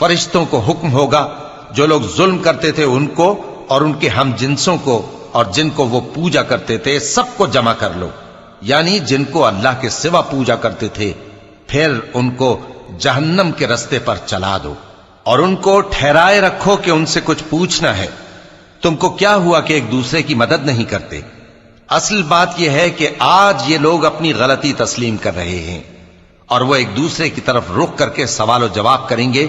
فرشتوں کو حکم ہوگا جو لوگ ظلم کرتے تھے ان کو اور ان کے ہم جنسوں کو اور جن کو وہ پوجا کرتے تھے سب کو جمع کر لو، یعنی جن کو اللہ کے سوا پوجا کرتے تھے، پھر ان کو جہنم کے رستے پر چلا دو اور ان کو ٹھہرائے رکھو کہ ان سے کچھ پوچھنا ہے۔ تم کو کیا ہوا کہ ایک دوسرے کی مدد نہیں کرتے؟ اصل بات یہ ہے کہ آج یہ لوگ اپنی غلطی تسلیم کر رہے ہیں اور وہ ایک دوسرے کی طرف رخ کر کے سوال و جواب کریں گے۔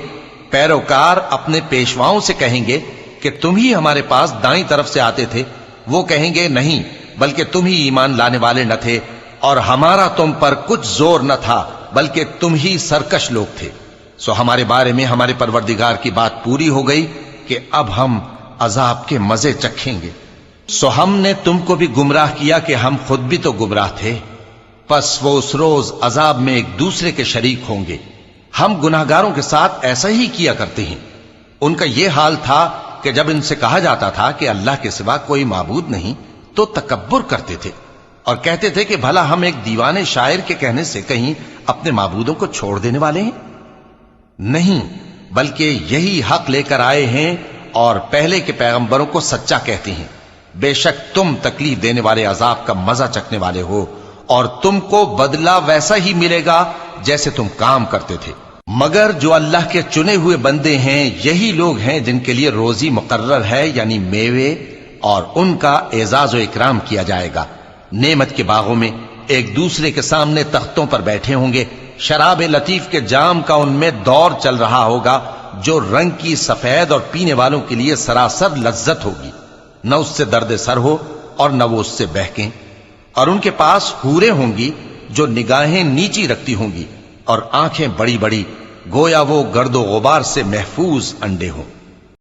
پیروکار اپنے پیشواؤں سے کہیں گے کہ تم ہی ہمارے پاس دائیں طرف سے آتے تھے، وہ کہیں گے نہیں، بلکہ تم ہی ایمان لانے والے نہ تھے اور ہمارا تم پر کچھ زور نہ تھا بلکہ تم ہی سرکش لوگ تھے۔ سو ہمارے بارے میں ہمارے پروردگار کی بات پوری ہو گئی کہ اب ہم عذاب کے مزے چکھیں گے۔ سو ہم نے تم کو بھی گمراہ کیا کہ ہم خود بھی تو گمراہ تھے، پس وہ اس روز عذاب میں ایک دوسرے کے شریک ہوں گے۔ ہم گناہگاروں کے ساتھ ایسا ہی کیا کرتے ہیں۔ ان کا یہ حال تھا کہ جب ان سے کہا جاتا تھا کہ اللہ کے سوا کوئی معبود نہیں تو تکبر کرتے تھے اور کہتے تھے کہ بھلا ہم ایک دیوانے شاعر کے کہنے سے کہیں اپنے معبودوں کو چھوڑ دینے والے ہیں؟ نہیں، بلکہ یہی حق لے کر آئے ہیں اور پہلے کے پیغمبروں کو سچا کہتے ہیں۔ بے شک تم تکلیف دینے والے عذاب کا مزہ چکھنے والے ہو اور تم کو بدلہ ویسا ہی ملے گا جیسے تم کام کرتے تھے۔ مگر جو اللہ کے چنے ہوئے بندے ہیں یہی لوگ ہیں جن کے لیے روزی مقرر ہے، یعنی میوے، اور ان کا اعزاز و اکرام کیا جائے گا۔ نعمت کے باغوں میں ایک دوسرے کے سامنے تختوں پر بیٹھے ہوں گے، شراب لطیف کے جام کا ان میں دور چل رہا ہوگا جو رنگ کی سفید اور پینے والوں کے لیے سراسر لذت ہوگی، نہ اس سے درد سر ہو اور نہ وہ اس سے بہکیں۔ اور ان کے پاس حوریں ہوں گی جو نگاہیں نیچی رکھتی ہوں گی اور آنکھیں بڑی بڑی، گویا وہ گرد و غبار سے محفوظ انڈے ہوں۔